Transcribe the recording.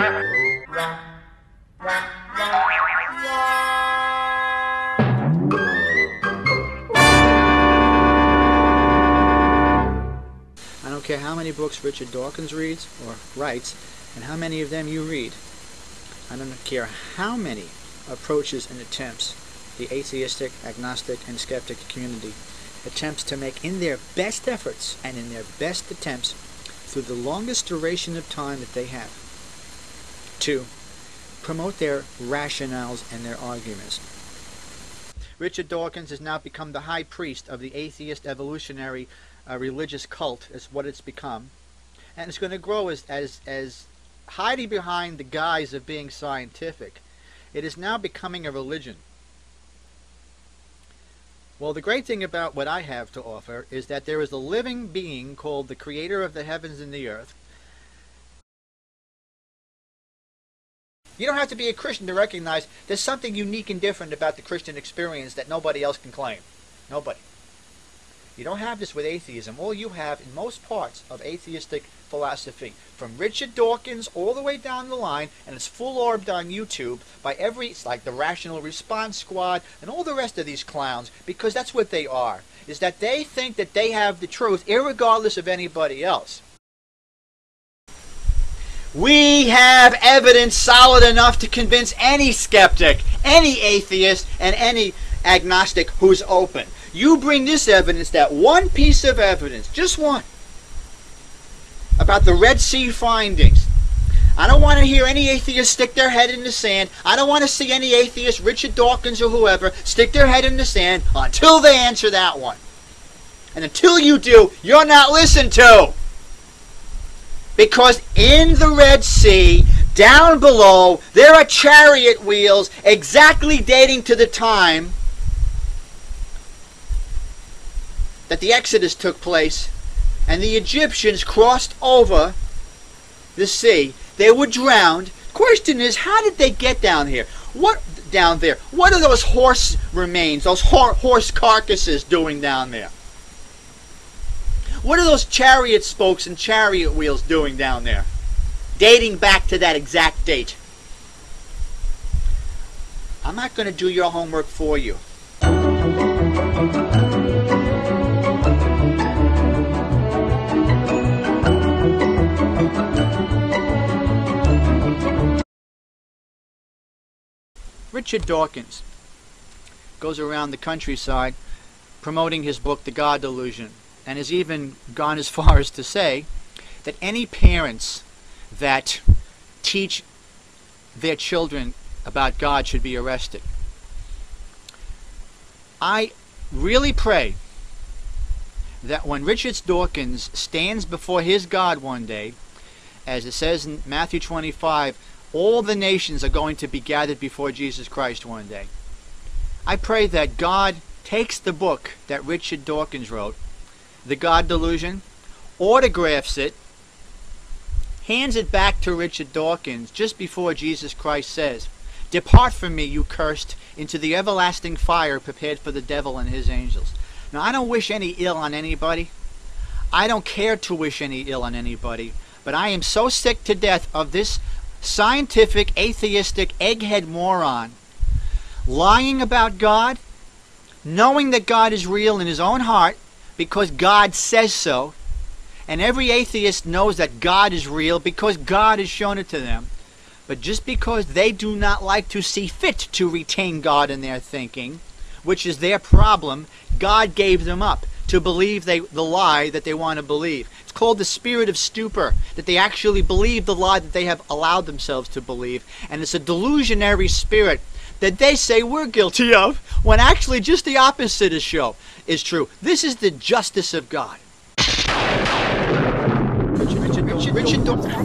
I don't care how many books Richard Dawkins reads or writes, and how many of them you read. I don't care how many approaches and attempts the atheistic, agnostic, and skeptic community attempts to make in their best efforts and in their best attempts through the longest duration of time that they have to promote their rationales and their arguments. Richard Dawkins has now become the high priest of the atheist evolutionary religious cult, is what it's become, and it's going to grow as hiding behind the guise of being scientific. It is now becoming a religion. Well, the great thing about what I have to offer is that there is a living being called the creator of the heavens and the earth. You don't have to be a Christian to recognize there's something unique and different about the Christian experience that nobody else can claim. Nobody. You don't have this with atheism. All you have in most parts of atheistic philosophy, from Richard Dawkins all the way down the line, and it's full-orbed on YouTube by it's like the Rational Response Squad and all the rest of these clowns, because that's what they are, is that they think that they have the truth irregardless of anybody else. We have evidence solid enough to convince any skeptic, any atheist, and any agnostic who's open. You bring this evidence, that one piece of evidence, just one, about the Red Sea findings. I don't want to hear any atheist stick their head in the sand. I don't want to see any atheist, Richard Dawkins or whoever, stick their head in the sand until they answer that one. And until you do, you're not listened to. Because in the Red Sea, down below, there are chariot wheels exactly dating to the time that the Exodus took place and the Egyptians crossed over the sea. They were drowned. Question is, how did they get down here? What down there? What are those horse remains, those horse carcasses doing down there? What are those chariot spokes and chariot wheels doing down there? Dating back to that exact date. I'm not going to do your homework for you. Richard Dawkins goes around the countryside promoting his book, The God Delusion, and has even gone as far as to say that any parents that teach their children about God should be arrested. I really pray that when Richard Dawkins stands before his God one day, as it says in Matthew 25, all the nations are going to be gathered before Jesus Christ one day. I pray that God takes the book that Richard Dawkins wrote, The God Delusion, autographs it, hands it back to Richard Dawkins just before Jesus Christ says, "Depart from me, you cursed, into the everlasting fire prepared for the devil and his angels." Now, I don't wish any ill on anybody. I don't care to wish any ill on anybody. But I am so sick to death of this scientific, atheistic, egghead moron lying about God, knowing that God is real in his own heart because God says so. And every atheist knows that God is real because God has shown it to them. But just because they do not like to see fit to retain God in their thinking, which is their problem, God gave them up to believe the lie that they want to believe. It's called the spirit of stupor, that they actually believe the lie that they have allowed themselves to believe. And it's a delusionary spirit that they say we're guilty of, when actually just the opposite is true. This is the justice of God. Richard Dawkins.